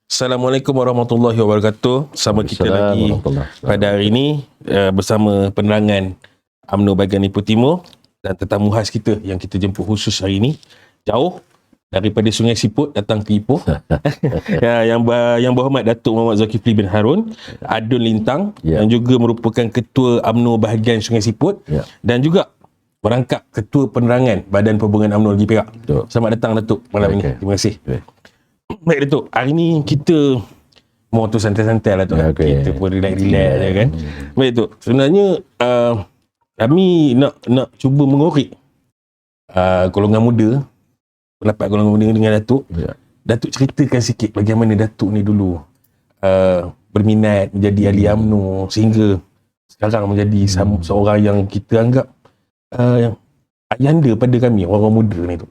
Assalamualaikum warahmatullahi wabarakatuh. Sama kita lagi pada hari ini bersama penerangan UMNO bahagian Ipoh Timur dan tetamu khas kita yang kita jemput khusus hari ini jauh daripada Sungai Siput datang ke Ipoh. yang berhormat Datuk Muhammad Zulkifli bin Harun, Adun Lintang yang juga merupakan ketua UMNO bahagian Sungai Siput dan juga merangkap ketua penerangan Badan Perhubungan UMNO Negeri Perak. Selamat datang Datuk malam ini. Terima kasih. Baik Datuk, hari ni kita mau tu santai-santai lah tu. Kita pun relax-relax je kan. Baik Datuk, sebenarnya kami nak cuba mengorek golongan muda, pendapat golongan muda dengan Datuk. Datuk ceritakan sikit bagaimana Datuk ni dulu berminat menjadi ahli UMNO sehingga sekarang menjadi seorang yang kita anggap ayanda pada kami, orang-orang muda ni tu.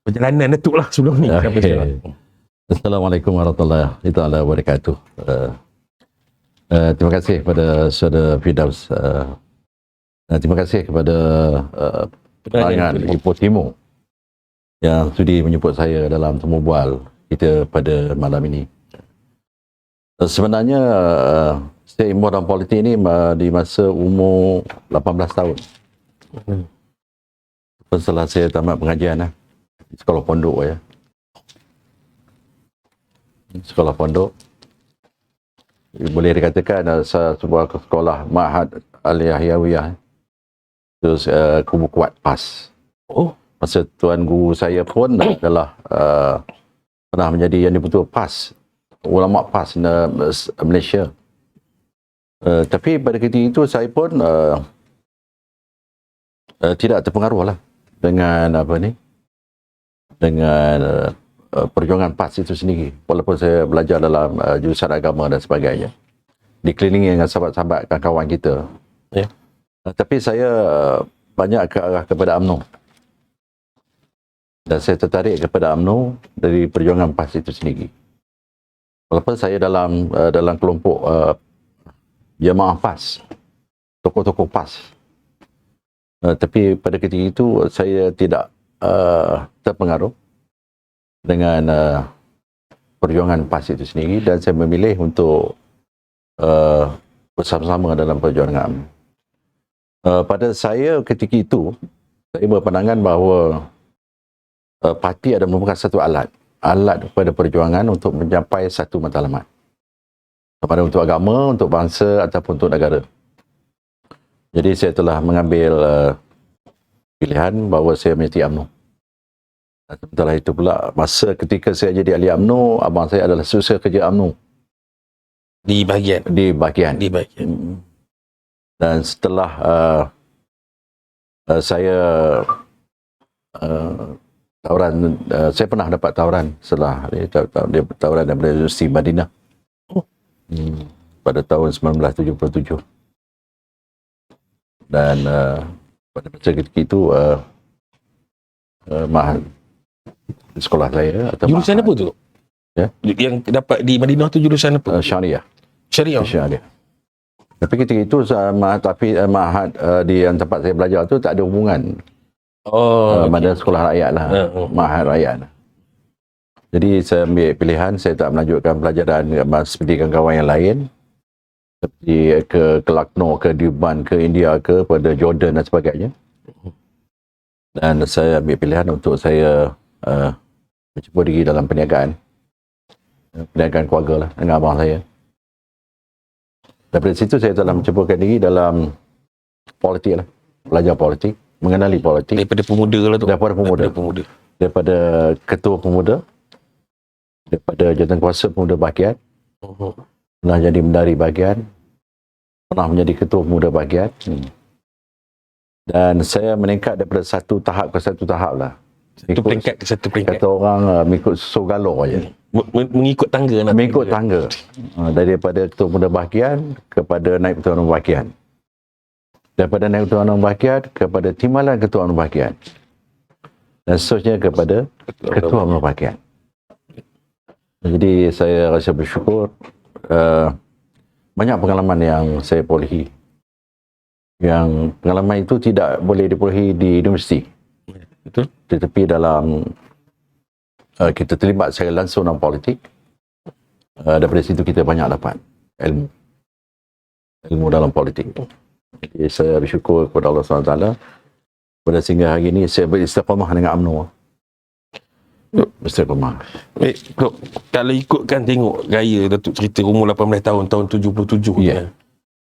Perjalanan Datuk lah sebelum ni sampai sekarang. Assalamualaikum warahmatullahi wabarakatuh. Terima kasih kepada Saudara Firdaus. Terima kasih kepada penerangan Ipoh Timur yang sudi menyebut saya dalam temu bual kita pada malam ini. Sebenarnya saya ilmu dalam politik ini di masa umur 18 tahun. Setelah saya tamat pengajian sekolah pondok sekolah pondok boleh dikatakan sebuah sekolah Ma'had Al-Yahwiyah. Terus kubu kuat PAS. Masa tuan guru saya pun adalah pernah menjadi yang dibentuk PAS, ulama PAS Malaysia. Tapi pada ketika itu saya pun tidak terpengaruh lah dengan dengan perjuangan PAS itu sendiri, walaupun saya belajar dalam jurusan agama dan sebagainya, dikelilingi dengan sahabat-sahabat kawan-kawan kita. Tapi saya banyak ke arah kepada UMNO dan saya tertarik kepada UMNO dari perjuangan PAS itu sendiri, walaupun saya dalam kelompok jemaah PAS, tokoh-tokoh PAS. Tapi pada ketika itu saya tidak terpengaruh dengan perjuangan PAS itu sendiri dan saya memilih untuk bersama-sama dalam perjuangan. Pada saya ketika itu, saya berpandangan bahawa parti adalah merupakan satu alat kepada perjuangan untuk mencapai satu matlamat, sama ada untuk agama, untuk bangsa ataupun untuk negara. Jadi saya telah mengambil pilihan bahawa saya menyertai UMNO. Setelah itu pula, masa ketika saya jadi ahli UMNO, abang saya adalah susah kerja UMNO di bahagian. Dan setelah saya tawaran, saya pernah dapat tawaran setelah tawaran daripada Universiti Madinah pada tahun 1977. Dan pada masa ketika itu sekolah saya atau jurusan apa tu? Yang dapat di Madinah tu jurusan apa? Syariah. Syariah. Tapi ketika itu Ma'had di yang tempat saya belajar tu tak ada hubungan. Pada sekolah rakyat lah, Ma'had rakyat. Jadi saya ambil pilihan, saya tak melanjutkan pelajaran seperti kawan-kawan yang lain, seperti ke Lucknow, ke Durban, ke India, ke pada Jordan dan sebagainya. Dan saya ambil pilihan untuk saya mencuba diri dalam perniagaan keluarga lah dengan abang saya. Daripada situ saya telah mencubakan diri dalam politik lah, belajar politik, mengenali politik. Daripada pemuda lah tu. Daripada pemuda. Daripada ketua pemuda, daripada jawatankuasa pemuda bahagian, pernah jadi bendahari bahagian, pernah menjadi ketua pemuda bahagian. Dan saya meningkat daripada satu tahap ke satu tahap lah. Satu peringkat ke satu peringkat. Kata orang mengikut susu galur je. Mengikut tangga. Mengikut tangga. Daripada ketua pemuda bahagian kepada naib ketua umum bahagian. Daripada naib ketua umum bahagian kepada timbalan ketua umum bahagian. Dan seterusnya kepada ketua umum bahagian. Jadi saya rasa bersyukur banyak pengalaman yang saya perolehi. Yang pengalaman itu tidak boleh diperolehi di universiti. Betul. Tetapi dalam kita terlibat secara langsung dalam politik, Daripada situ kita banyak dapat ilmu dalam politik. Jadi saya bersyukur kepada Allah SWT pada sehingga hari ini saya beristiqamah dengan UMNO. Istiqamah. Baik, Tok, kalau ikutkan tengok gaya Datuk cerita umur 18 tahun, tahun 77 tu Ya. kan.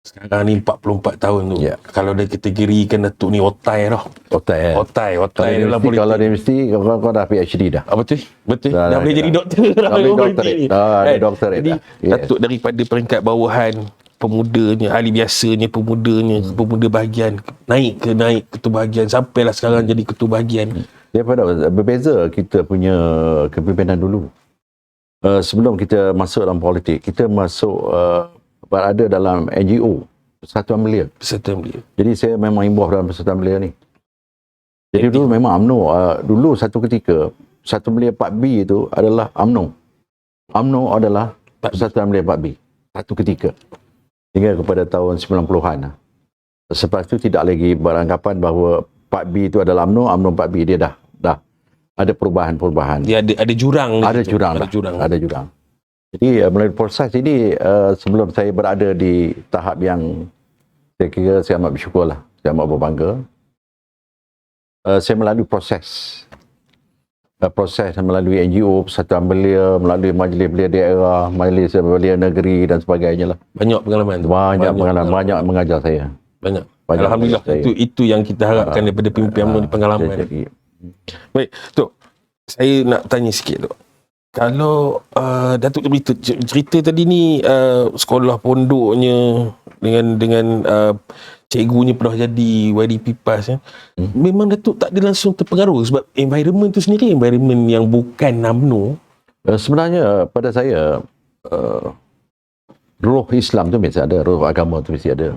Sekarang ni 44 tahun tu. Ya. Kalau dia kategorikan Datuk ni otai dah. Otak Otai Kalau dalam politik. kalau dia mesti kau dah PhD dah. Betul. Dah Dah boleh jadi doktor dah. Dah boleh dalam doktorat. politik ni. Ada doktorat Jadi dah. Yes. Datuk daripada peringkat bawahan, pemudanya, ahli biasanya, pemudanya, pemuda bahagian, naik ketua bahagian, sampailah sekarang jadi ketua bahagian. Daripada berbeza kita punya kepimpinan dulu. Sebelum kita masuk dalam politik, kita masuk berada dalam NGO, Persatuan Belia. Persatuan Belia. Jadi saya memang imbuh dalam Persatuan Belia ni. Jadi dulu memang UMNO, dulu satu ketika, Persatuan Belia 4B itu adalah UMNO. UMNO adalah Persatuan Belia 4B. Satu ketika. Hingga kepada tahun 90-an. Selepas itu tidak lagi beranggapan bahawa 4B itu adalah UMNO, UMNO 4B dia dah ada perubahan-perubahan. Dia ada jurang di Ada situ. jurang. Ada jurang. Jadi melalui proses ini sebelum saya berada di tahap yang saya kira saya amat bersyukur lah, saya amat berbangga. Saya melalui proses melalui NGO, Persatuan Belia, melalui Majlis Belia Daerah, Majlis Belia Negeri dan sebagainya lah. Banyak pengalaman tu. Banyak pengalaman, banyak mengajar saya. Banyak. Banyak Alhamdulillah, mengajar saya. itu yang kita harapkan daripada pimpinan UMNO ni, pengalaman. Jadi, Baik, Tok. Saya nak tanya sikit, Tok. Kalau Datuk cerita tadi ni, sekolah pondoknya dengan cikgunya pernah jadi YDP PAS, memang Datuk tak ada langsung terpengaruh sebab environment tu sendiri environment yang bukan UMNO. sebenarnya pada saya roh Islam tu mesti ada, roh agama tu mesti ada.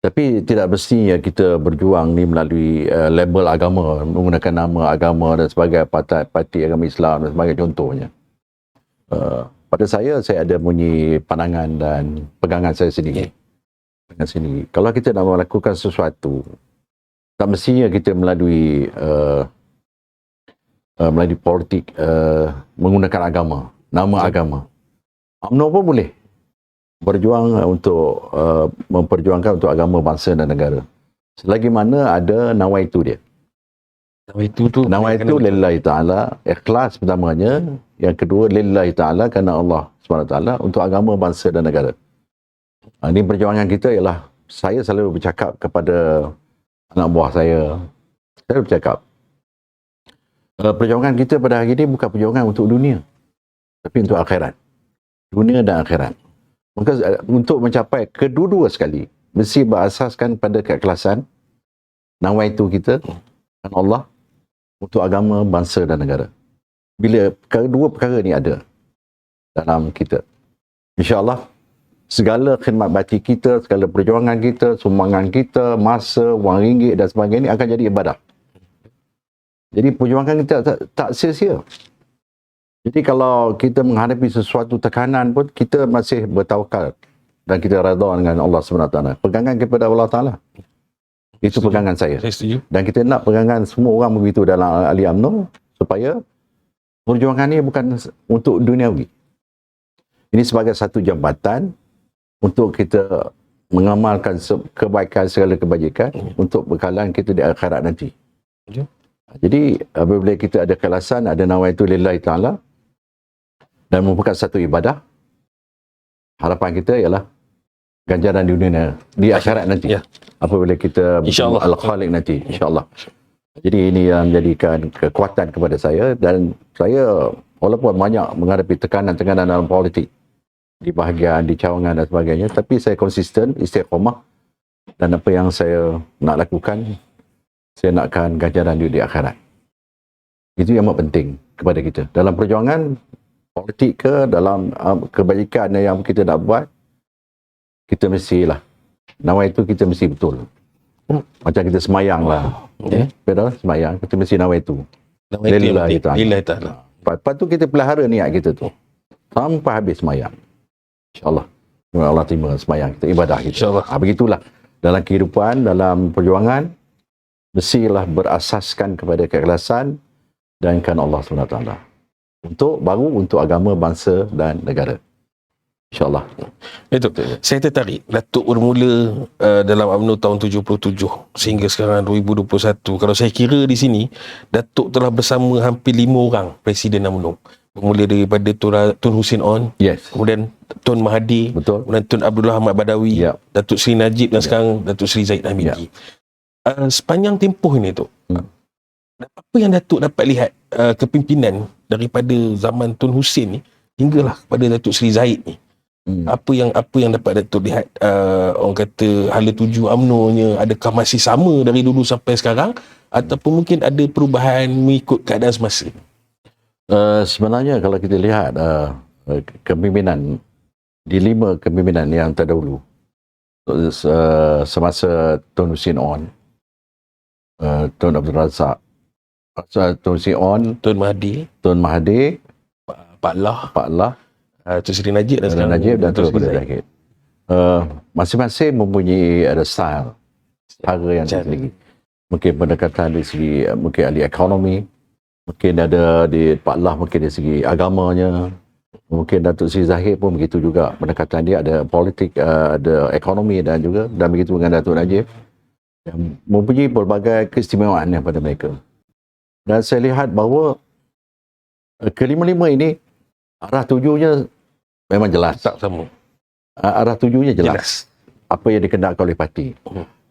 Tapi tidak mestinya kita berjuang ni melalui label agama, menggunakan nama agama dan sebagainya, parti agama Islam dan sebagainya, contohnya. Pada saya ada bunyi pandangan dan pegangan saya sendiri. Pegangan sendiri. Kalau kita nak melakukan sesuatu, tak mestinya kita melalui politik menggunakan agama, nama agama. UMNO pun boleh berjuang untuk memperjuangkan untuk agama, bangsa dan negara. Selagi mana ada nawaitu dia. Nawaitu lillahi ta'ala, ikhlas pertamanya. Yang kedua, lillahi ta'ala, kerana Allah SWT, untuk agama, bangsa dan negara. Ini perjuangan kita ialah, saya selalu bercakap kepada anak buah saya bercakap, perjuangan kita pada hari ini bukan perjuangan untuk dunia, tapi untuk akhirat. Dunia dan akhirat. Maka untuk mencapai kedua-dua sekali, mesti berasaskan pada keikhlasan, nawaitu kita dan Allah untuk agama, bangsa dan negara. Bila kedua perkara ni ada dalam kita, insya-Allah segala khidmat bakti kita, segala perjuangan kita, sumbangan kita, masa, wang ringgit dan sebagainya akan jadi ibadah. Jadi perjuangan kita tak sia-sia. Jadi kalau kita menghadapi sesuatu tekanan pun, kita masih bertawakal dan kita redha dengan Allah SWT. Pegangan kepada Allah Ta'ala. Itu pegangan saya. Saya setuju. Dan kita nak pegangan semua orang begitu dalam ahli UMNO, supaya perjuangan ini bukan untuk duniawi. Ini sebagai satu jambatan untuk kita mengamalkan kebaikan, segala kebajikan untuk bekalan kita di akhirat nanti. Ya. Jadi apabila kita ada keikhlasan, ada nawaitu lillahi ta'ala dan merupakan satu ibadah, harapan kita ialah ganjaran di dunia, di akhirat nanti. Ya. Apabila kita InsyaAllah. Al-Khaliq nanti, insya-Allah. Jadi ini yang menjadikan kekuatan kepada saya, dan saya walaupun banyak menghadapi tekanan-tekanan dalam politik, di bahagian, di cawangan dan sebagainya, tapi saya konsisten, istiqamah, dan apa yang saya nak lakukan, saya nakkan ganjaran di akhirat. Itu yang amat penting kepada kita. Dalam perjuangan politik ke, dalam kebajikan yang kita nak buat, kita mestilah, nama itu kita mesti betul. Macam kita semayang lah. Betul? Semayang, kita mesti nama itu. Lillahi ta'ala. Lepas tu kita pelihara niat kita tu sampai habis semayang. InsyaAllah. Allah terima semayang kita, ibadah kita. InsyaAllah. Begitulah. Dalam kehidupan, dalam perjuangan, mestilah berasaskan kepada keikhlasan dan kerana Allah SWT. Untuk agama, bangsa dan negara. InsyaAllah. Itu. Saya tertarik. Datuk bermula dalam UMNO tahun 77 sehingga sekarang 2021. Kalau saya kira di sini, Datuk telah bersama hampir 5 orang Presiden UMNO. Bermula daripada Tun Hussein On, Yes. kemudian Tun Mahathir, Betul. kemudian Tun Abdullah Ahmad Badawi, Ya. Datuk Seri Najib dan sekarang Datuk Seri Zahid Hamidi. Sepanjang tempoh ini tu, apa yang Datuk dapat lihat kepimpinan daripada zaman Tun Hussein ni hinggalah kepada Datuk Seri Zahid ni? Apa yang dapat Datuk lihat, orang kata hala tuju UMNO-nya adakah masih sama dari dulu sampai sekarang ataupun mungkin ada perubahan mengikut keadaan semasa? Sebenarnya kalau kita lihat kepimpinan di 5 kepimpinan yang terdahulu, semasa Tun Hussein On, Tun Abdul Razak, Tun Hussein On, Tun Mahathir, Pak Lah, Tun Seri Najib dan Najib dan Tun Abdul Zahid. Masing-masing mempunyai ada style, cara yang tersendiri. Mungkin pendekatan dari segi mungkin ahli ekonomi, mungkin ada di Pak Lah mungkin dari segi agamanya, mungkin Datuk Seri Zahid pun begitu juga, pendekatan dia ada politik, ada ekonomi dan begitu dengan Datuk Najib yang mempunyai pelbagai keistimewaan pada mereka. Dan saya lihat bahawa kelima-lima ini arah tujunya memang jelas. Tak sama. Arah tujunya jelas. Apa yang dikehendaki oleh parti.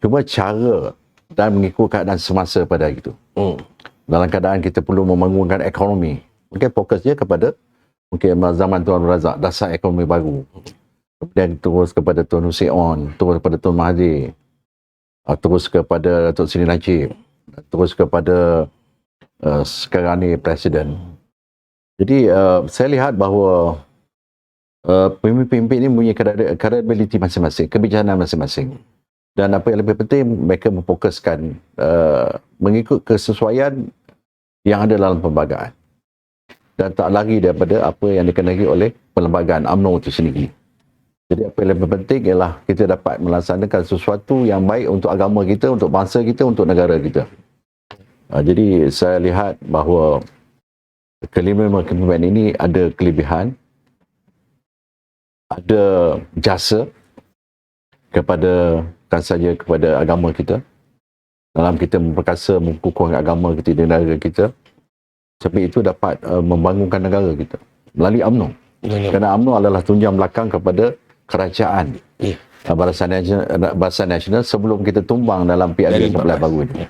Cuma cara dan mengikut keadaan semasa pada itu. Dalam keadaan kita perlu membangunkan ekonomi. Mungkin fokusnya kepada mungkin zaman Tuan Razak, dasar ekonomi baru. Kemudian terus kepada Tun Hussein On, terus kepada Tun Mahathir, terus kepada Datuk Seri Najib, terus kepada sekarang ni Presiden. Jadi saya lihat bahawa pemimpin-pemimpin ini mempunyai credibility masing-masing, kebijakan masing-masing. Dan apa yang lebih penting, mereka memfokuskan mengikut kesesuaian yang ada dalam perlembagaan. Dan tak lari daripada apa yang dikehendaki oleh perlembagaan UMNO itu sendiri. Jadi apa yang lebih penting ialah kita dapat melaksanakan sesuatu yang baik untuk agama kita, untuk bangsa kita, untuk negara kita. Jadi saya lihat bahawa kelima kepimpinan ini ada kelebihan, ada jasa kepada bukan saja kepada agama kita, dalam kita memperkasa, mengukuhkan agama kita di negara kita, sampai itu dapat membangunkan negara kita melalui UMNO. Kerana UMNO adalah tunjang belakang kepada kerajaan Barisan Nasional sebelum kita tumbang dalam PRU Kepulauan Baru ini.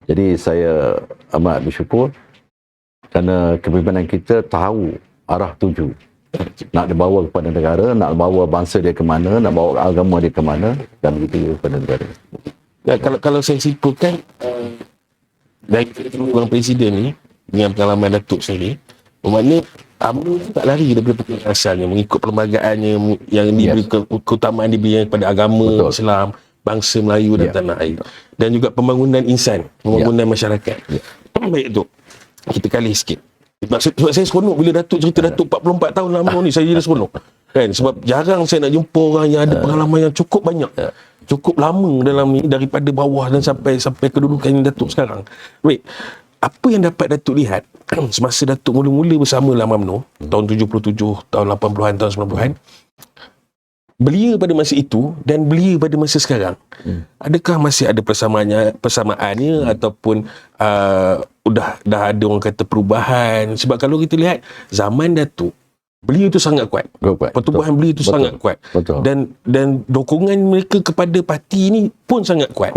Jadi saya amat bersyukur kerana kepimpinan kita tahu arah tuju. Nak dibawa kepada negara, nak bawa bangsa dia ke mana, nak bawa agama dia ke mana, dan begitu kepada negara. Ya, kalau saya simpulkan, dari orang Presiden ni, dengan pengalaman Datuk sendiri, bermakna UMNO tu tak lari daripada perkara asalnya, mengikut perlembagaannya yang diberi keutamaan diberi kepada agama Islam, bangsa Melayu dan tanah air. Dan juga pembangunan insan, pembangunan masyarakat. Baik tu, kita kali sikit. Sebab saya seronok bila Datuk cerita Datuk 44 tahun UMNO ni, saya jadi seronok. Kan? Sebab jarang saya nak jumpa orang yang ada pengalaman yang cukup banyak. Cukup lama dalam ni, daripada bawah dan sampai kedudukan Datuk sekarang. Baik, apa yang dapat Datuk lihat semasa Datuk mula-mula bersama dalam UMNO, tahun 77, tahun 80-an, tahun 90-an, belia pada masa itu dan belia pada masa sekarang. Adakah masih ada persamaannya ataupun dah ada orang kata perubahan? Sebab kalau kita lihat zaman Datuk, belia itu sangat kuat. Pertubuhan belia itu sangat kuat. Dan dokongan mereka kepada parti ini pun sangat kuat.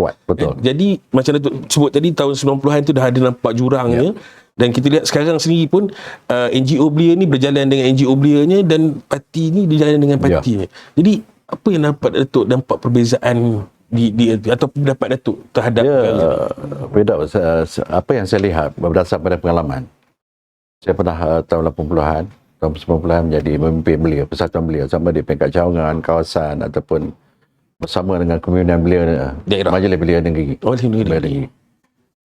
Jadi macam Datuk sebut tadi, tahun 90-an itu dah ada nampak jurangnya. Dan kita lihat sekarang sendiri pun NGO belia ni berjalan dengan NGO belianya dan parti ni berjalan dengan partinya. Jadi apa yang dapat Datuk nampak perbezaan di atau pendapat Datuk terhadap beda. Apa yang saya lihat berdasar pada pengalaman, saya pernah tahun 80-an, tahun 90-an menjadi pemimpin belia, persatuan belia, sama di peringkat cawangan, kawasan ataupun bersama dengan kepimpinan belia, Majlis Belia Negeri.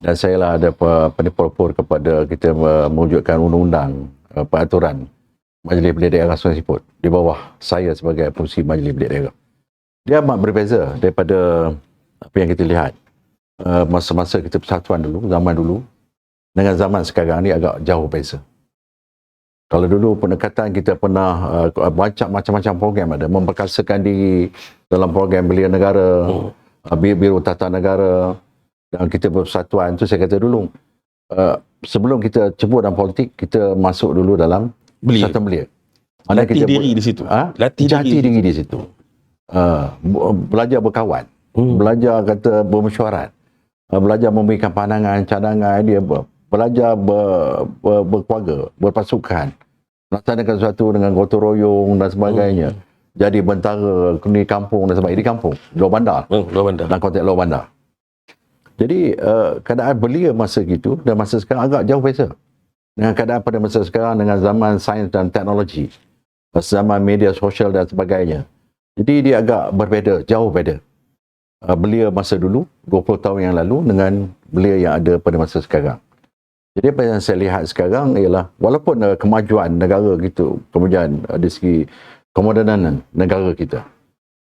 Dan saya lah ada pelopor kepada kita mewujudkan undang-undang peraturan Majlis Belia Daerah Sungai Siput di bawah saya sebagai pengerusi Majlis Belia Daerah. Dia amat berbeza daripada apa yang kita lihat masa-masa kita persatuan dulu, zaman dulu, dengan zaman sekarang ni agak jauh beza. Kalau dulu pendekatan kita pernah baca macam-macam program ada, memperkasakan diri dalam program belia negara, Biro Tata Negara, dan kita bersatuan. Itu saya kata dulu, sebelum kita cebur dalam politik, kita masuk dulu dalam persatuan belia. Mana Latih diri di situ. Latih diri di situ. Belajar berkawan, belajar kata bermesyuarat, belajar memberikan pandangan, cadangan, idea, belajar berkeluarga, berpasukan, melaksanakan sesuatu dengan gotong royong dan sebagainya. Jadi bentara di kampung dan sebagainya, di kampung, luar bandar. Luar bandar. Dalam konteks luar bandar. Jadi keadaan belia masa itu dan masa sekarang agak jauh beza. Dengan keadaan pada masa sekarang dengan zaman sains dan teknologi, zaman media sosial dan sebagainya. Jadi dia agak berbeza, jauh beza. Belia masa dulu, 20 tahun yang lalu dengan belia yang ada pada masa sekarang. Jadi apa yang saya lihat sekarang ialah walaupun kemajuan negara gitu, kemudian dari segi kemodenan negara kita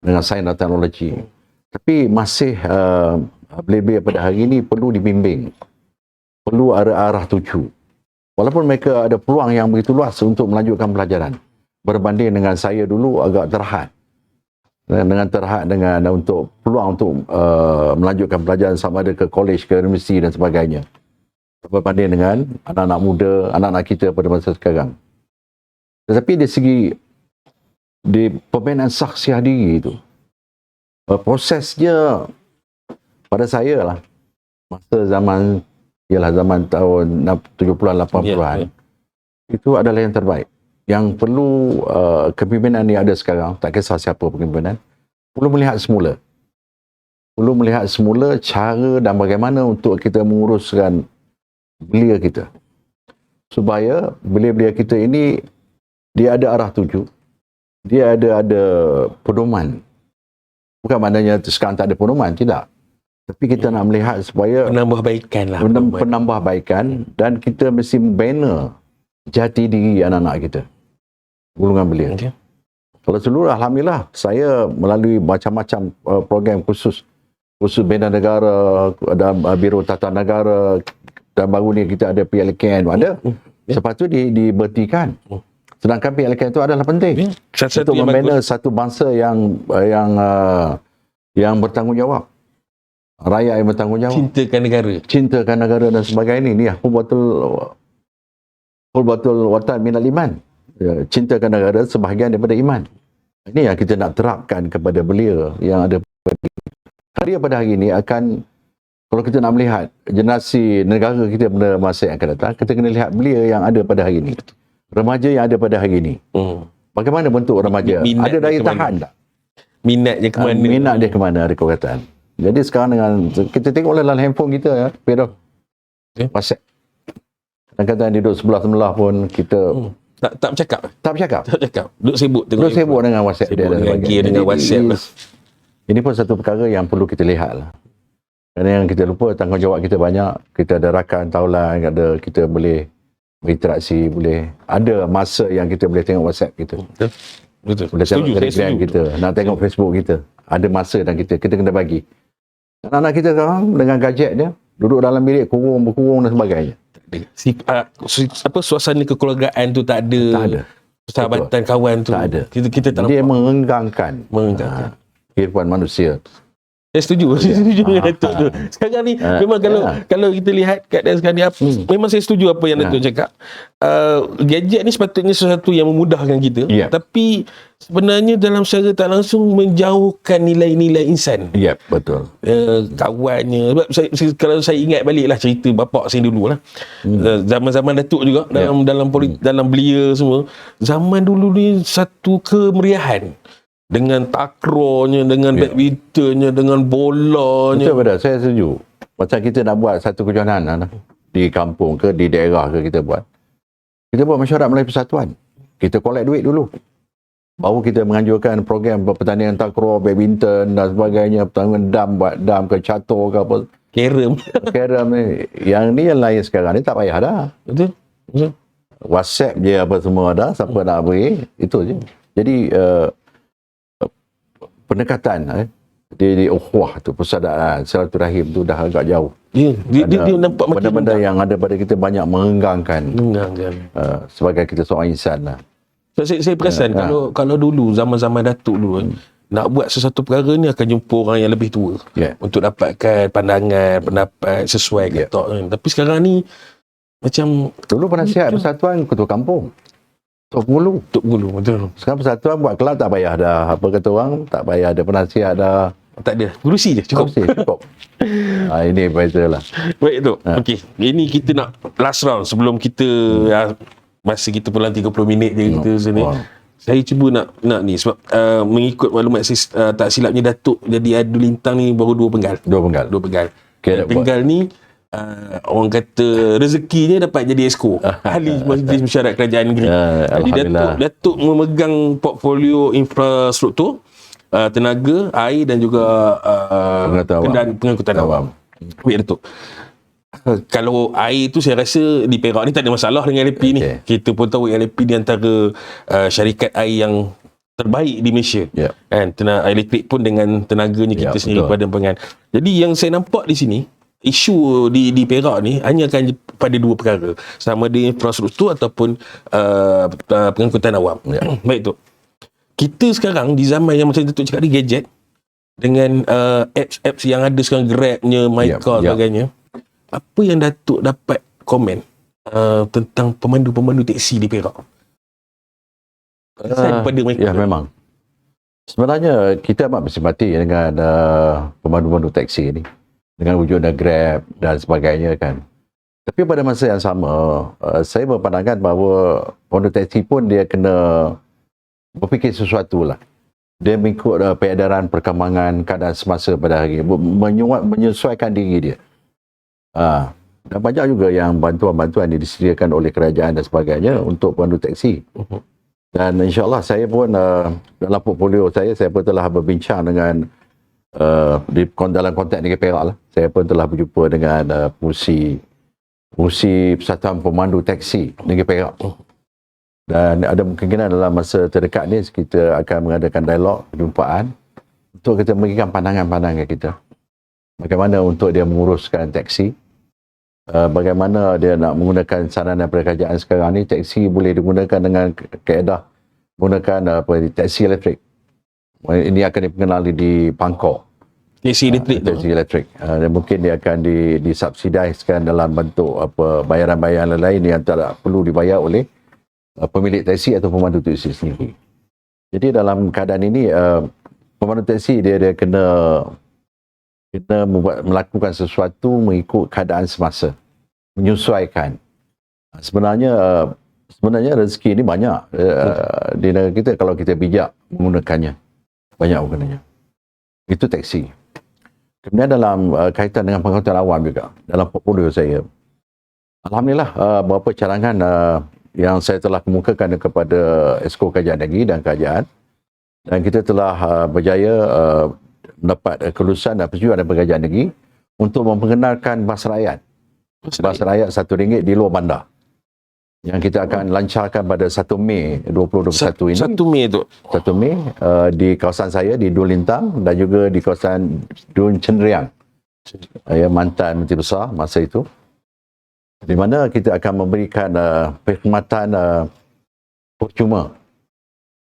dengan sains dan teknologi, tapi masih belia pada hari ini perlu dibimbing, perlu arah tuju. Walaupun mereka ada peluang yang begitu luas untuk melanjutkan pelajaran, berbanding dengan saya dulu agak terhad. Dengan untuk peluang untuk melanjutkan pelajaran sama ada ke kolej, ke universiti dan sebagainya. Berbanding dengan anak-anak muda, anak-anak kita pada masa sekarang. Tetapi dari segi di pembinaan saksiah diri itu, prosesnya pada saya lah, masa zaman, ialah zaman tahun 70-an, 80-an, itu adalah yang terbaik. Yang perlu kepimpinan yang ada sekarang, tak kisah siapa kepimpinan, perlu melihat semula. Perlu melihat semula cara dan bagaimana untuk kita menguruskan belia kita. Supaya belia-belia kita ini, dia ada arah tuju, dia ada pedoman. Bukan maknanya sekarang tak ada pedoman, tidak. Tapi kita nak melihat supaya penambahbaikan lah. Penambahbaikan, dan kita mesti membina jati diri anak-anak kita. Golongan belia. Okay. Kalau seluruh, alhamdulillah, saya melalui macam-macam program khusus bina negara, ada Biro Tata Negara, dan baru ni kita ada PLKN, ada. Lepas tu diberhentikan. Sedangkan PLKN itu adalah penting untuk membina satu bangsa yang bertanggungjawab. Rakyat yang bertanggungjawab. Cintakan negara dan sebagainya. Ini Hurbatul Watan minal iman. Cintakan negara sebahagian daripada iman. Ini yang kita nak terapkan kepada belia yang ada pada hari ini akan, kalau kita nak melihat generasi negara kita pada masa yang akan datang, kita kena lihat belia yang ada pada hari ini. Remaja yang ada pada hari ini. Bagaimana bentuk remaja? Ada daya tahan tak? Minatnya ke mana? Minat dia ke mana, ada kekuatan. Jadi sekarang dengan kita tengok dalam handphone kita ya, Pedro. WhatsApp. Kadang-kadang duduk sebelah-sebelah pun kita tak bercakap. Tak bercakap. Duduk sibuk dengan WhatsApp dia dan sebagainya. Dengan WhatsApp. Ini pun satu perkara yang perlu kita lihat lah. Kerana yang kita lupa, tanggungjawab kita banyak. Kita ada rakan, taulan, kita boleh berinteraksi, boleh ada masa yang kita boleh tengok WhatsApp kita. Betul. Boleh tengok Telegram kita, nak tengok Facebook kita. Ada masa dan kita kena bagi. Anak-anak kita sekarang dengan gadget dia, duduk dalam bilik, berkurung dan sebagainya. Suasana kekeluargaan tu tak ada. Tak ada. Persahabatan kawan tu. Tak ada. Kita tak dia nampak. mengenggangkan kehidupan manusia. Saya setuju dengan Datuk tu. Sekarang ni memang kalau kita lihat keadaan sekarang ni, memang saya setuju apa yang Datuk cakap. Gadget ni sepatutnya sesuatu yang memudahkan kita, tapi sebenarnya dalam secara tak langsung menjauhkan nilai-nilai insan. Ya, betul. Kawannya. Sebab kalau saya ingat baliklah cerita bapak saya dulu lah. Zaman-zaman Datuk juga dalam belia semua. Zaman dulu ni satu kemeriahan. Dengan takraw-nya, dengan badmintonnya, dengan bolanya. Betul, saya setuju. Macam kita nak buat satu kejohanan di kampung ke, di daerah ke, kita buat mesyuarat melalui persatuan. Kita collect duit dulu. Baru kita menganjurkan program pertandingan takraw, badminton dan sebagainya, pertandingan buat dam ke, catur ke apa. Carom ni. Yang ni yang lain sekarang ni tak payah dah. Betul. WhatsApp je apa semua dah, siapa nak beri, itu je. Jadi, pendekatan di ukhuwah tu, persaudaraan, silaturahim tu dah agak jauh. Ya, dia nampak makin benda-benda yang ada pada kita banyak mengenggangkan mengganggan. sebagai kita seorang insan lah. Saya perasan kalau dulu zaman-zaman Datuk dulu nak buat sesuatu perkara ni akan jumpa orang yang lebih tua untuk dapatkan pandangan, pendapat sesuai kata kan. Tapi sekarang ni macam Dulu penasihat persatuan ketua kampung, Tok Pengulu. Tok Gulu, betul. Sekarang persatuan buat kelab tak payah dah, apa kata orang, tak payah ada penasihat dah. Tak ada. Kerusi je cukup. Cukup. Ini beza lah. Baik tu. Okey. Ini kita nak last round sebelum kita masa kita pulang 30 minit je kita sini. Saya cuba nak ni sebab mengikut maklumat saya tak silapnya Datuk jadi Adu Lintang ni baru 2 penggal. 2 penggal. Okay, penggal ni orang kata rezekinya dapat jadi esko. Ahli Majlis Mesyuarat Kerajaan Negeri. Jadi Datuk memegang portfolio infrastruktur, tenaga, air dan juga pengangkutan awam. Baik Datuk. Kalau air tu saya rasa di Perak ni tak ada masalah dengan LP ni. Kita pun tahu LP ni antara syarikat air yang terbaik di Malaysia. Kan, tenaga elektrik pun dengan tenaganya kita sendiri Padang. Jadi yang saya nampak di sini, isu di Perak ni hanya akan pada 2 perkara. Sama ada infrastruktur ataupun pengangkutan awam. Baik tu. Kita sekarang di zaman yang macam Datuk cakap ni gadget dengan apps yang ada sekarang, Grabnya, MyCar dan sebagainya. Apa yang Datuk dapat komen tentang pemandu-pemandu teksi di Perak? Daripada mereka. Ya, memang. Sebenarnya kita amat bersimpati dengan pemandu-pemandu teksi ni, dengan wujud Grab dan sebagainya kan. Tapi pada masa yang sama, saya berpandangan bahawa pemandu teksi pun dia kena berfikir sesuatu lah. Dia mengikut peredaran perkembangan keadaan semasa pada hari, menyesuaikan diri dia. Dan banyak juga yang bantuan-bantuan yang disediakan oleh kerajaan dan sebagainya untuk pemandu teksi. Dan insyaAllah saya pun dalam portfolio saya pun telah berbincang dengan dalam konteks negeri Perak lah. Saya pun telah berjumpa dengan Pengurusi Persatuan Pemandu Teksi Negeri Perak. Dan ada kemungkinan dalam masa terdekat ni kita akan mengadakan dialog, perjumpaan untuk kita memberikan pandangan-pandangan kita. Bagaimana untuk dia menguruskan teksi, bagaimana dia nak menggunakan sarana daripada kerajaan sekarang ni, teksi boleh digunakan dengan kaedah menggunakan teksi elektrik. Ini akan dikenali di Pangkor. Teksi elektrik tu. Teksi elektrik. Dan mungkin dia akan disubsidiskan dalam bentuk bayaran-bayaran lain yang tak perlu dibayar oleh pemilik teksi atau pemandu teksi sendiri. Jadi dalam keadaan ini pemandu teksi dia kena melakukan sesuatu mengikut keadaan semasa, menyesuaikan. Sebenarnya rezeki ini banyak di negara kita kalau kita bijak menggunakannya, banyak gunanya. Itu teksi. Kemudian dalam kaitan dengan pengangkutan awam juga, dalam portfolio saya, alhamdulillah beberapa cadangan yang saya telah kemukakan kepada Esko Kerajaan Negeri dan kerajaan, dan kita telah berjaya mendapat kelulusan dan persetujuan daripada Kerajaan Negeri untuk memperkenalkan bas rakyat. Bas rakyat RM1 di luar bandar. Yang kita akan lancarkan pada 1 Mei 2021 ini. 1 Mei tu. 1 Mei di kawasan saya di Dun Lintang dan juga di kawasan Dun Cenderia. Mantan Menteri Besar masa itu. Di mana kita akan memberikan perkhidmatan percuma.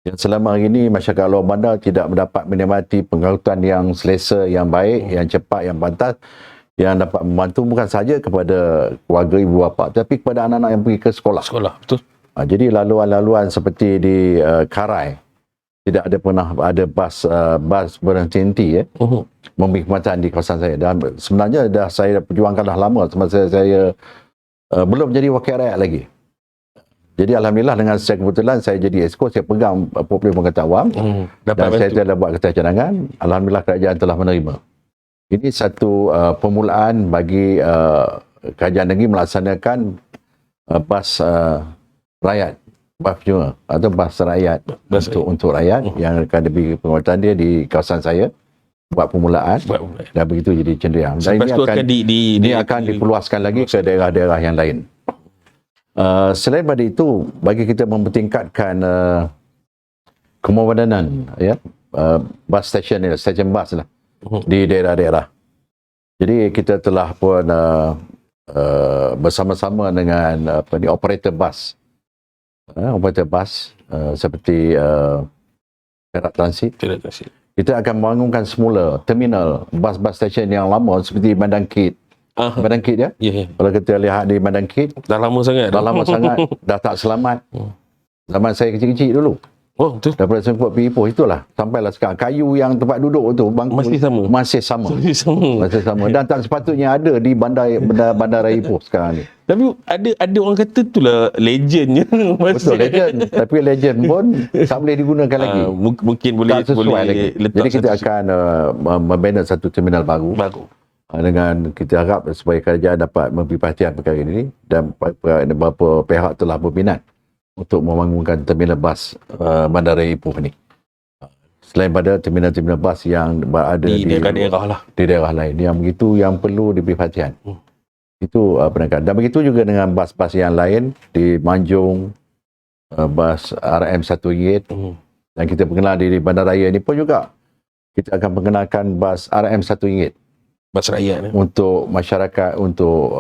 Yang selama hari ini masyarakat luar bandar tidak mendapat menikmati pengangkutan yang selesa, yang baik, yang cepat, yang pantas, yang dapat membantu bukan sahaja kepada keluarga ibu bapa tapi kepada anak-anak yang pergi ke sekolah. Betul. Jadi laluan-laluan seperti di Karai tidak ada pernah ada bas berhenti memberi khidmatan di kawasan saya. Dan sebenarnya saya perjuangkan dah lama semasa saya belum jadi wakil rakyat lagi. Jadi alhamdulillah dengan secara kebetulan saya jadi esko, saya pegang portfolio pengangkutan awam dan saya telah buat kertas cadangan. Alhamdulillah kerajaan telah menerima. Ini satu permulaan bagi kerajaan negeri melaksanakan bas rakyat, bas percuma atau bas rakyat untuk rakyat yang akan diberi penguatan dia di kawasan saya, buat permulaan dan begitu jadi cenderung. Dan ini akan diperluaskan lagi ke daerah-daerah yang lain. Selain daripada itu, bagi kita mempertingkatkan kemodenan bus station bus lah di daerah-daerah. Jadi kita telah pun bersama-sama dengan operator bus. Operator bus seperti Perak Transit. Kita akan membangunkan semula terminal bus-bus station yang lama seperti Bandang Kit. Bandang Kit ya? Ya. Kalau kita lihat di Bandang Kit, Dah lama sangat. dah tak selamat. Zaman saya kecil-kecil dulu. Oh, betul. Daripada Sengkuat pergi Ipoh, itulah. Sampailah sekarang. Kayu yang tempat duduk tu, bangku Masih sama. Masih sama. Dan tak sepatutnya ada di bandara Ipoh sekarang ni. Tapi ada orang kata itulah legendnya. Betul, legend. Tapi legend pun tak boleh digunakan lagi. Mungkin boleh Tak sesuai lagi. letak. Jadi kita akan membina satu terminal baru. Dengan kita harap supaya kerajaan dapat memberi perhatian perkara ini, dan beberapa pihak telah berminat untuk membangunkan terminal bas bandara Ipoh ni. Selain pada terminal-terminal bas yang berada di daerah-daerah lah. Di daerah lain yang begitu, yang perlu diberi perhatian. Itu penekanan. Dan begitu juga dengan bas-bas yang lain di Manjung, bas RM1 dan kita perkenal di bandaraya ni pun juga kita akan perkenalkan bas RM1 Bas rakyat ni. untuk masyarakat, untuk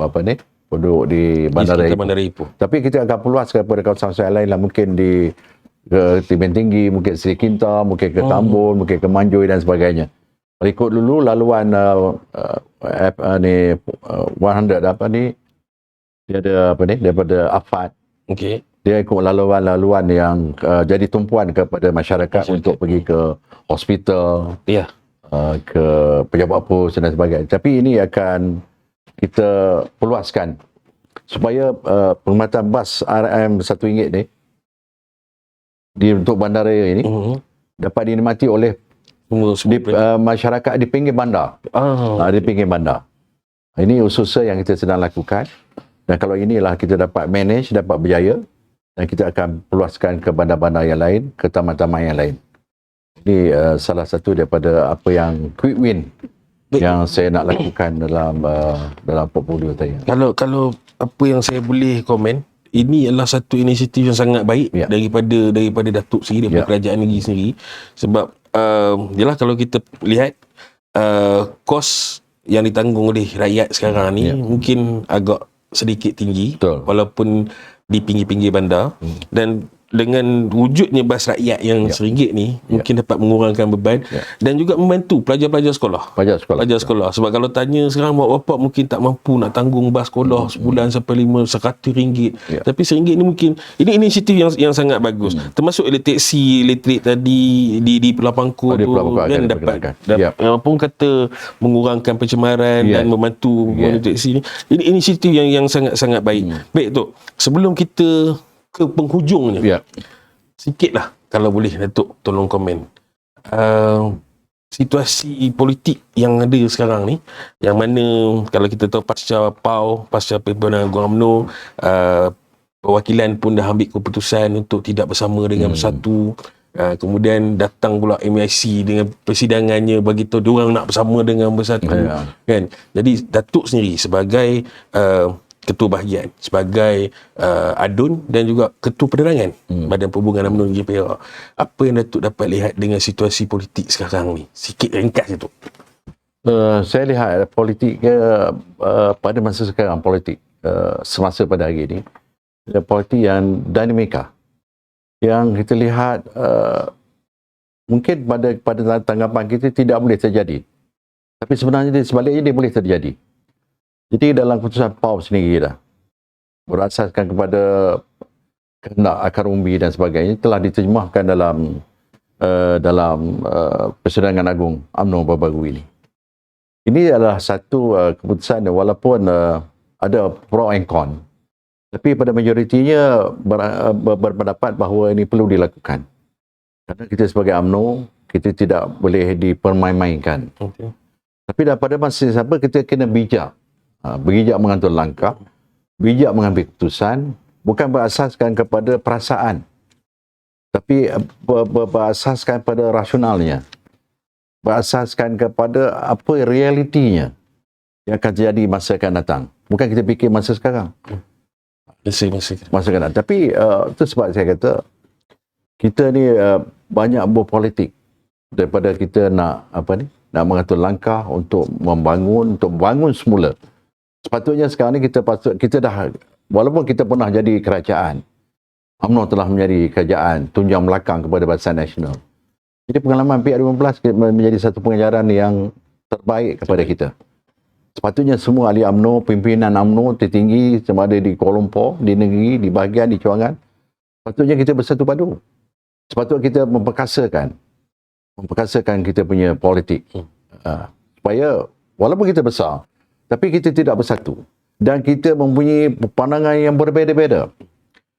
penduduk di bandara Ipoh. Tapi kita akan perluas kepada kawasan-kawasan lain lah, mungkin di Tebing Tinggi, mungkin Seri Kinta, mungkin ke Tambun, mungkin ke Manjoy dan sebagainya. Ikut dulu laluan 100 dia ada daripada Afad. Okey. Dia ikut laluan-laluan yang jadi tumpuan kepada masyarakat untuk pergi ke hospital. Ya. Ke pejabat pos dan sebagainya. Tapi ini akan kita perluaskan supaya perkhidmatan bas RM1 ni untuk bandaraya ini dapat dinikmati oleh masyarakat di pinggir bandar. Di pinggir bandar. Ini usaha yang kita sedang lakukan, dan kalau inilah kita dapat manage, dapat berjaya, dan kita akan perluaskan ke bandar-bandar yang lain, ke taman-taman yang lain. Ini salah satu daripada apa yang quick win yang saya nak lakukan dalam portfolio saya. Kalau apa yang saya boleh komen, ini adalah satu inisiatif yang sangat baik daripada Datuk sendiri, daripada kerajaan negeri sendiri. Sebab jelah kalau kita lihat kos yang ditanggung oleh rakyat sekarang ni mungkin agak sedikit tinggi. Betul. Walaupun di pinggir-pinggir bandar, dan dengan wujudnya bas rakyat yang RM1 ni mungkin dapat mengurangkan beban dan juga membantu pelajar-pelajar sekolah. Pelajar sekolah. Sebab kalau tanya sekarang mak bapak mungkin tak mampu nak tanggung bas sekolah sebulan sampai RM100. Tapi RM1 ni mungkin ini inisiatif yang sangat bagus. Termasuk elektrik tadi di Pulau Pangkut tu kan dapat pun kata mengurangkan pencemaran dan membantu elektrik ni. Ini inisiatif yang sangat-sangat baik. Baik Tok, sebelum kita ke penghujungnya, sikitlah kalau boleh Datuk tolong komen situasi politik yang ada sekarang ni, yang mana kalau kita tahu pasca PAU, pasca Pimpinan Agung UMNO, perwakilan pun dah ambil keputusan untuk tidak bersama dengan Bersatu. Kemudian datang pula MIC dengan persidangannya, bagi tahu diorang nak bersama dengan Bersatu kan. Jadi Datuk sendiri sebagai Ketua Bahagian, sebagai ADUN dan juga Ketua Penerangan Badan Perhubungan UMNO Negeri Perak, apa yang Datuk dapat lihat dengan situasi politik sekarang ni? Sikit ringkas je tu. Saya lihat politik pada masa sekarang, politik semasa pada hari ini, politik yang dinamika, yang kita lihat mungkin pada tanggapan kita tidak boleh terjadi, tapi sebenarnya sebaliknya dia boleh terjadi. Jadi dalam keputusan PAU sendiri dah berasaskan kepada kehendak akar umbi dan sebagainya, telah diterjemahkan dalam Persidangan Agung UMNO baru-baru ini. Ini adalah satu keputusan walaupun ada pro and con, tapi pada majoritinya berpendapat bahawa ini perlu dilakukan. Kerana kita sebagai UMNO, kita tidak boleh dipermain-mainkan. Tapi pada masa yang sama kita kena bijak. Bijak mengatur langkah, bijak mengambil keputusan, bukan berasaskan kepada perasaan, tapi berasaskan pada rasionalnya, berasaskan kepada apa realitinya yang akan terjadi masa akan datang. Bukan kita fikir masa sekarang, masa akan datang. Tapi itu sebab saya kata kita ni banyak berpolitik daripada kita nak nak mengatur langkah untuk membangun semula. Sepatutnya sekarang ni kita dah, walaupun kita pernah jadi kerajaan, UMNO telah menjadi kerajaan tunjang belakang kepada Barisan Nasional. Jadi pengalaman PIK 2015 menjadi satu pengajaran yang terbaik kepada kita. Sepatutnya semua ahli UMNO, pimpinan UMNO tertinggi sama ada di Kuala Lumpur, di negeri, di bahagian, di cawangan, sepatutnya kita bersatu padu. Sepatutnya kita memperkasakan kita punya politik. Supaya walaupun kita besar, tapi kita tidak bersatu. Dan kita mempunyai pandangan yang berbeza-beza.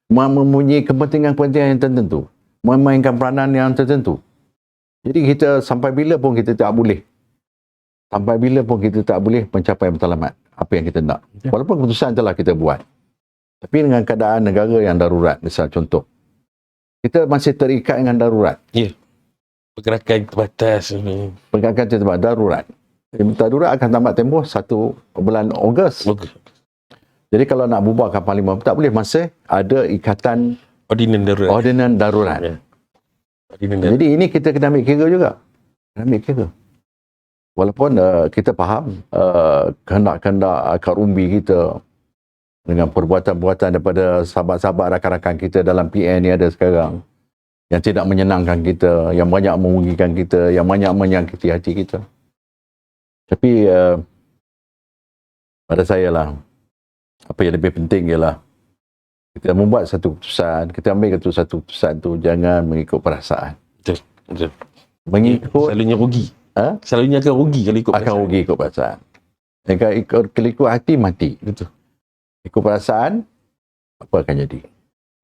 Mempunyai kepentingan-kepentingan yang tertentu. Memainkan peranan yang tertentu. Jadi kita sampai bila pun kita tak boleh mencapai matlamat apa yang kita nak. Walaupun keputusan telah kita buat. Tapi dengan keadaan negara yang darurat, misal contoh, kita masih terikat dengan darurat. Ya. Pergerakan terbatas. Pergerakan terbatas darurat. Darurat akan tamat tempoh 1 bulan Ogos. Jadi kalau nak bubarkan parlimen tak boleh, masih ada ikatan ordinan darurat. Ya. Jadi ini kita kena ambil kira juga. Walaupun kita faham kehendak-kehendak akar umbi kita dengan perbuatan-perbuatan daripada sahabat-sahabat rakan-rakan kita dalam PN ni ada sekarang yang tidak menyenangkan kita, yang banyak merugikan kita, yang banyak menyakiti hati kita. Tapi pada saya lah, apa yang lebih penting ialah kita membuat satu keputusan, kita ambil satu keputusan tu, jangan mengikut perasaan. Betul. Mengikut selalunya rugi. Selalunya akan rugi kalau ikut perasaan. Akan rugi ikut perasaan. Kalau ikut hati, mati. Betul. Ikut perasaan, apa akan jadi?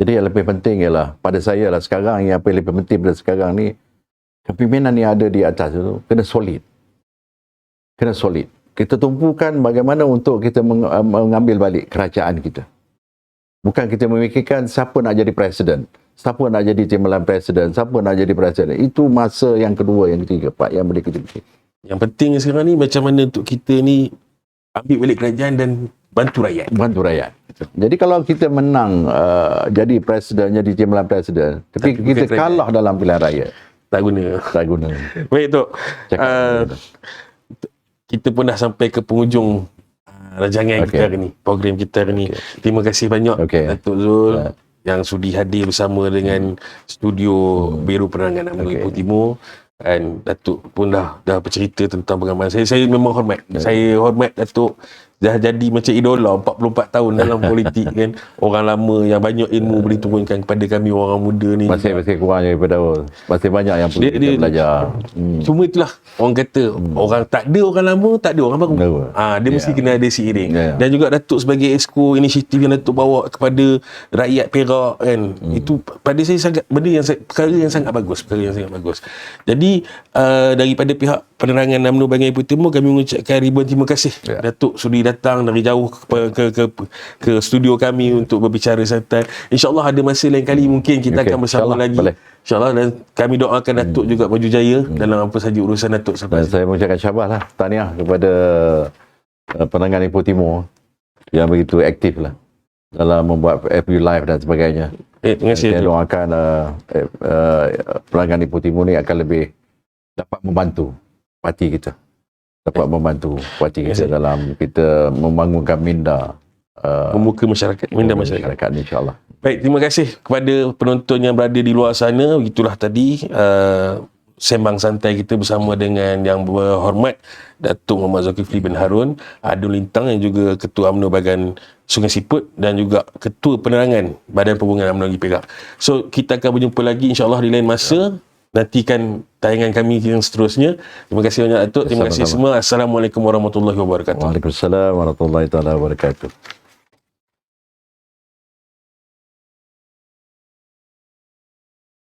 Jadi yang lebih penting ialah, pada saya lah sekarang, yang apa yang lebih penting pada sekarang ni, kepimpinan yang ada di atas itu kena solid. Kita tumpukan bagaimana untuk kita mengambil balik kerajaan kita. Bukan kita memikirkan siapa nak jadi presiden, siapa nak jadi timbalan presiden, siapa nak jadi presiden. Itu masa yang kedua, yang ketiga, Pak, yang boleh kita fikir. Yang penting sekarang ni macam mana untuk kita ni ambil balik kerajaan dan bantu rakyat. Jadi kalau kita menang jadi presiden, jadi timbalan presiden, tapi kita kalah dalam pilihan rakyat, tak guna. Baik, Tok. Kita pun dah sampai ke penghujung rancangan kita hari ni, program kita hari ni. Terima kasih banyak Datuk Zul yang sudi hadir bersama dengan studio Biro Penerangan UMNO Ipoh Timur. Dan Datuk pun dah bercerita tentang pengalaman saya memang hormat. Saya hormat Datuk, dah jadi macam idola 44 tahun dalam politik kan. Orang lama yang banyak ilmu boleh turunkan kepada kami orang muda ni. Masih kurang daripada masih banyak yang perlu kita belajar. Cuma itulah orang kata, orang tak ada orang lama, tak ada orang baru. Dia mesti kena ada seiring. Dan juga Datuk sebagai exco inisiatif yang Datuk bawa kepada rakyat Perak kan. Itu pada saya sangat perkara yang sangat bagus. Jadi daripada pihak penerangan UMNO bahagian Ipoh Timur, kami mengucapkan ribuan terima kasih Datuk sudi datang dari jauh ke studio kami untuk berbicara santai. InsyaAllah ada masa lain kali mungkin kita akan bersama lagi. InsyaAllah, dan kami doakan Datuk juga maju jaya dalam apa saja urusan Datuk dan saya mengucapkan syabaslah, tahniah kepada penerangan Ipoh Timur yang begitu aktif lah dalam membuat FB Live dan sebagainya. Terima kasih. Saya doakan penerangan Ipoh Timur ni akan lebih dapat membantu parti kita. Dalam kita membangunkan minda membuka masyarakat, minda masyarakat, insya-Allah. Baik, terima kasih kepada penonton yang berada di luar sana. Begitulah tadi sembang santai kita bersama dengan yang berhormat Datuk Muhammad Zulkifli bin Harun Adun Lintang, yang juga Ketua UMNO bahagian Sungai Siput dan juga Ketua Penerangan Badan Perhubungan UMNO Negeri Perak. So kita akan berjumpa lagi insya-Allah di lain masa. Nantikan tayangan kami yang seterusnya. Terima kasih banyak Datuk. Terima kasih semua. Assalamualaikum warahmatullahi wabarakatuh. Waalaikumsalam warahmatullahi wabarakatuh.